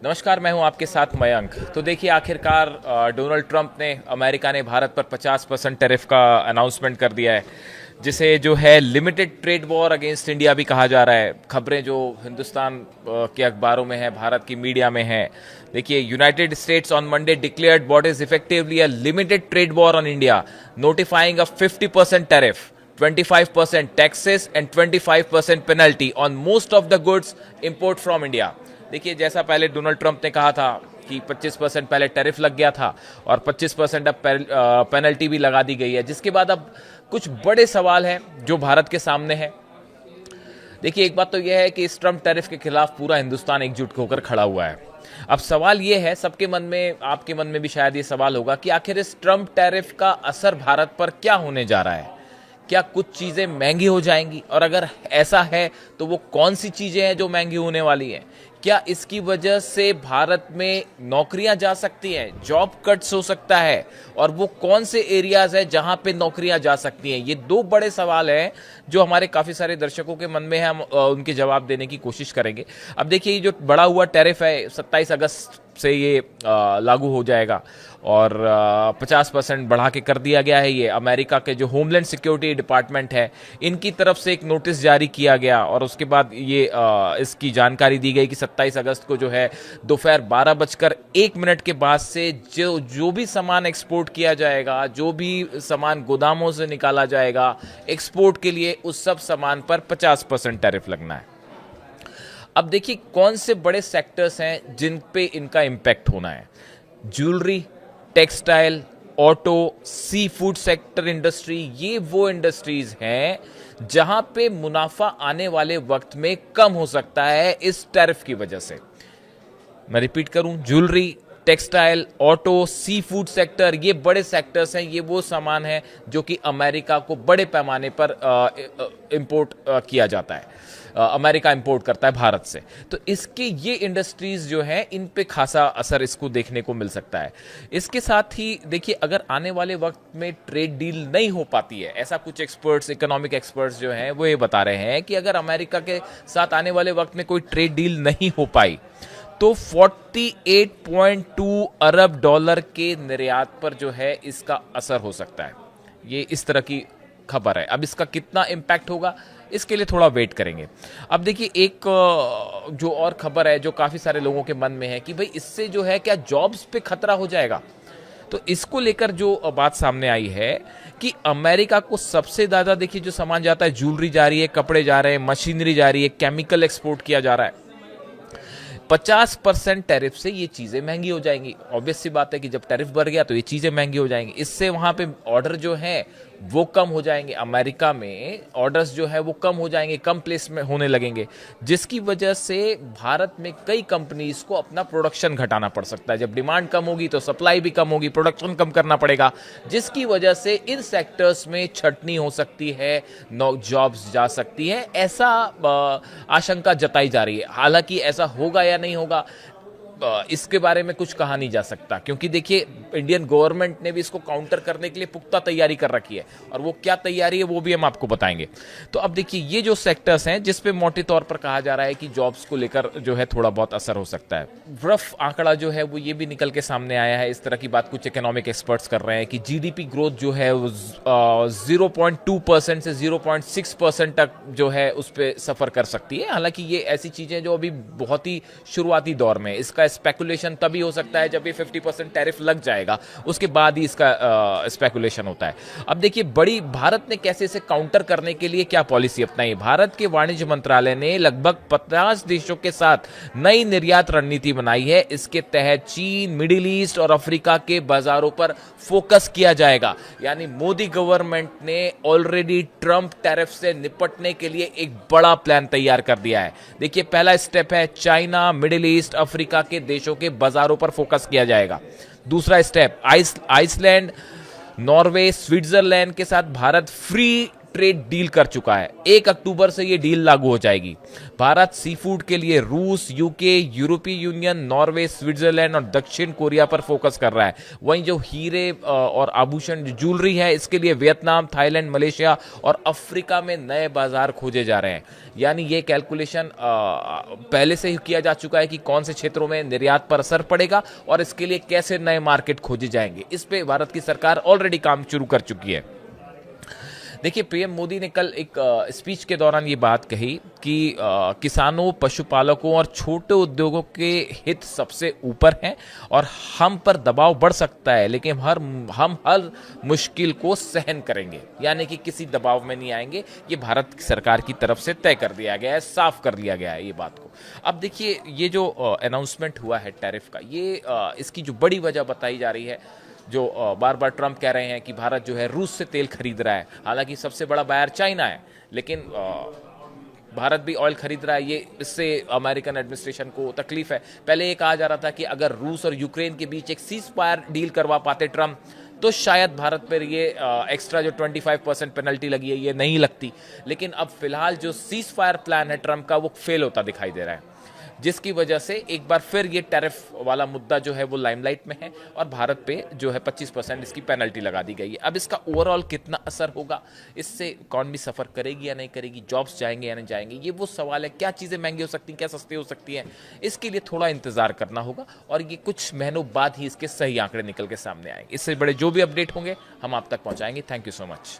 नमस्कार, मैं हूं आपके साथ मयंक। तो देखिए, आखिरकार डोनाल्ड ट्रंप ने अमेरिका ने भारत पर 50% टैरिफ का अनाउंसमेंट कर दिया है, जिसे जो है limited trade war against India भी कहा जा रहा है। खबरें जो हिंदुस्तान के अखबारों में है, भारत की मीडिया में है। देखिए, United states on Monday declared what is effectively a limited trade war on India, notifying a 50% tariff, 25% taxes and 25% penalty on most of the goods import from India। देखिए, जैसा पहले डोनाल्ड ट्रंप ने कहा था कि 25% पहले टैरिफ लग गया था और 25% अब पेनल्टी भी लगा दी गई है, जिसके बाद अब कुछ बड़े सवाल हैं जो भारत के सामने है। देखिए, एक बात तो यह है कि इस ट्रंप टैरिफ के खिलाफ पूरा हिंदुस्तान एकजुट होकर खड़ा हुआ है। अब सवाल यह है, सबके मन में, आपके मन में भी शायद ये सवाल होगा कि आखिर इस ट्रंप टैरिफ का असर भारत पर क्या होने जा रहा है। क्या कुछ चीजें महंगी हो जाएंगी, और अगर ऐसा है तो वो कौन सी चीजें हैं जो महंगी होने वाली हैं। क्या इसकी वजह से भारत में नौकरियां जा सकती हैं, जॉब कट्स हो सकता है, और वो कौन से एरियाज है जहां पे नौकरियां जा सकती हैं। ये दो बड़े सवाल हैं जो हमारे काफी सारे दर्शकों के मन में है। हम उनके जवाब देने की कोशिश करेंगे। अब देखिए, ये जो बढ़ा हुआ टैरिफ है 27 अगस्त से ये लागू हो जाएगा और 50% बढ़ा के कर दिया गया है। ये अमेरिका के जो होमलैंड सिक्योरिटी डिपार्टमेंट है, इनकी तरफ से एक नोटिस जारी किया गया और उसके बाद ये इसकी जानकारी दी गई कि 27 अगस्त को जो है दोपहर 12:01 के बाद से जो भी सामान एक्सपोर्ट किया जाएगा, जो भी सामान गोदामों से निकाला जाएगा एक्सपोर्ट के लिए, उस सब सामान पर 50% टैरिफ लगना है। अब देखिए, कौन से बड़े सेक्टर्स हैं जिन पे इनका इंपैक्ट होना है। Jewellery, textile, auto, sea food sector industry, ये वो इंडस्ट्रीज हैं जहां पे मुनाफा आने वाले वक्त में कम हो सकता है इस टैरिफ की वजह से। मैं रिपीट करूं, jewellery, textile, auto, sea food sector, ये बड़े सेक्टर्स हैं। ये वो सामान है जो कि अमेरिका को बड़े पैमाने पर इंपोर्ट किया जाता है, अमेरिका इंपोर्ट करता है भारत से। तो इसके ये इंडस्ट्रीज जो हैं, इन पे खासा असर इसको देखने को मिल सकता है। इसके साथ ही देखिए, अगर आने वाले वक्त में ट्रेड डील नहीं हो पाती है, ऐसा कुछ एक्सपर्ट्स, इकोनॉमिक एक्सपर्ट्स जो हैं वो ये बता रहे हैं कि अगर अमेरिका के साथ आने वाले वक्त में कोई ट्रेड डील नहीं हो पाई तो 48.2 अरब डॉलर के निर्यात पर जो है इसका असर हो सकता है। ये इस तरह की खबर है। अब इसका कितना इंपैक्ट होगा, इसके लिए थोड़ा वेट करेंगे। अब देखिए, एक जो और खबर है जो काफी सारे लोगों के मन में है कि भाई इससे जो है क्या जॉब्स पे खतरा हो जाएगा। तो इसको लेकर जो बात सामने आई है कि अमेरिका को सबसे ज्यादा, देखिए, जो सामान जाता है, ज्वेलरी जा रही है, कपड़े जा रहे हैं, मशीनरी जा रही है, केमिकल एक्सपोर्ट किया जा रहा है। 50% टैरिफ से ये चीजें महंगी हो जाएंगी। ऑब्वियस सी बात है कि जब टैरिफ बढ़ गया तो ये चीजें महंगी हो जाएंगी। इससे वहां पे ऑर्डर जो है वो कम हो जाएंगे। अमेरिका में ऑर्डर्स जो है वो कम हो जाएंगे, कम प्लेस में होने लगेंगे, जिसकी वजह से भारत में कई कंपनीज को अपना प्रोडक्शन घटाना पड़ सकता है। जब डिमांड कम होगी तो सप्लाई भी कम होगी, प्रोडक्शन कम करना पड़ेगा, जिसकी वजह से इन सेक्टर्स में छटनी हो सकती है, जॉब्स जा सकती है, ऐसा आशंका जताई जा रही है। हालांकि ऐसा होगा या नहीं होगा, इसके बारे में कुछ कहा नहीं जा सकता, क्योंकि देखिए, इंडियन गवर्नमेंट ने भी इसको काउंटर करने के लिए पुख्ता तैयारी कर रखी है, और वो क्या तैयारी है वो भी हम आपको बताएंगे। तो अब देखिए, ये जो सेक्टर्स हैं जिस पे मोटे तौर पर कहा जा रहा है कि जॉब्स को लेकर जो है थोड़ा बहुत असर हो सकता है। रफ आंकड़ा जो है वो ये भी निकल के सामने आया है, इस तरह की बात कुछ इकोनॉमिक एक्सपर्ट्स कर रहे हैं कि जीडीपी ग्रोथ जो है 0.2% से 0.6% तक जो है उस पर सफर कर सकती है। हालांकि ये ऐसी चीजें जो अभी बहुत ही शुरुआती दौर में, इसका स्पेकुलेशन तभी हो सकता है जब ये 50% टैरिफ लग जाएगा, उसके बाद ही इसका स्पेकुलेशन होता है। अब देखिए, भारत ने कैसे इसे काउंटर करने के लिए क्या पॉलिसी अपनाई। भारत के वाणिज्य मंत्रालय ने लगभग 50 देशों के साथ नई निर्यात रणनीति बनाई है। इसके तहत चीन, मिडिल ईस्ट और अफ्रीका के बाजारों पर फोकस किया जाएगा। यानी मोदी गवर्नमेंट ने ऑलरेडी ट्रंप टैरिफ से निपटने के लिए एक बड़ा प्लान तैयार कर दिया है। देखिए, पहला स्टेप है चाइना, मिडिल ईस्ट, अफ्रीका के देशों के बाजारों पर फोकस किया जाएगा। दूसरा स्टेप, आइसलैंड, नॉर्वे, स्विट्जरलैंड के साथ भारत फ्री ट्रेड डील कर चुका है। 1 अक्टूबर से ये डील लागू हो जाएगी। भारत सी फूड के लिए रूस, यूके, यूरोपीय यूनियन, नॉर्वे, स्विट्जरलैंड और दक्षिण कोरिया पर फोकस कर रहा है। वहीं जो हीरे और आभूषण, ज्वेलरी है, इसके लिए वियतनाम, थाईलैंड, मलेशिया और अफ्रीका में नए बाजार खोजे जा रहे हैं। यानी ये कैलकुलेशन पहले से ही किया जा चुका है कि कौन से क्षेत्रों में निर्यात पर असर पड़ेगा और इसके लिए कैसे नए मार्केट खोजे जाएंगे। इस पे भारत की सरकार ऑलरेडी काम शुरू कर चुकी है। देखिए, पीएम मोदी ने कल एक स्पीच के दौरान ये बात कही कि किसानों, पशुपालकों और छोटे उद्योगों के हित सबसे ऊपर हैं और हम पर दबाव बढ़ सकता है, लेकिन हम हर मुश्किल को सहन करेंगे। यानी कि किसी दबाव में नहीं आएंगे। ये भारत की सरकार की तरफ से तय कर दिया गया है, साफ कर दिया गया है ये बात को। अब देखिए, ये जो अनाउंसमेंट हुआ है टैरिफ का, ये इसकी जो बड़ी वजह बताई जा रही है, जो बार बार ट्रंप कह रहे हैं कि भारत जो है रूस से तेल खरीद रहा है। हालांकि सबसे बड़ा बायर चाइना है, लेकिन भारत भी ऑयल खरीद रहा है। ये इससे अमेरिकन एडमिनिस्ट्रेशन को तकलीफ है। पहले ये कहा जा रहा था कि अगर रूस और यूक्रेन के बीच एक सीज फायर डील करवा पाते ट्रंप, तो शायद भारत पर ये एक्स्ट्रा जो 25% पेनल्टी लगी है ये नहीं लगती। लेकिन अब फिलहाल जो सीज फायर प्लान है ट्रंप का, वो फेल होता दिखाई दे रहा है, जिसकी वजह से एक बार फिर ये टैरिफ वाला मुद्दा जो है वो लाइमलाइट में है और भारत पे जो है 25% इसकी पेनल्टी लगा दी गई है। अब इसका ओवरऑल कितना असर होगा, इससे इकॉनमी सफ़र करेगी या नहीं करेगी, जॉब्स जाएंगे या नहीं जाएंगे, ये वो सवाल है। क्या चीज़ें महंगी हो सकती हैं, क्या सस्ती हो सकती हैं, इसके लिए थोड़ा इंतजार करना होगा और ये कुछ महीनों बाद ही इसके सही आंकड़े निकल के सामने आएंगे। इससे बड़े जो भी अपडेट होंगे हम आप तक पहुँचाएंगे। Thank you so much.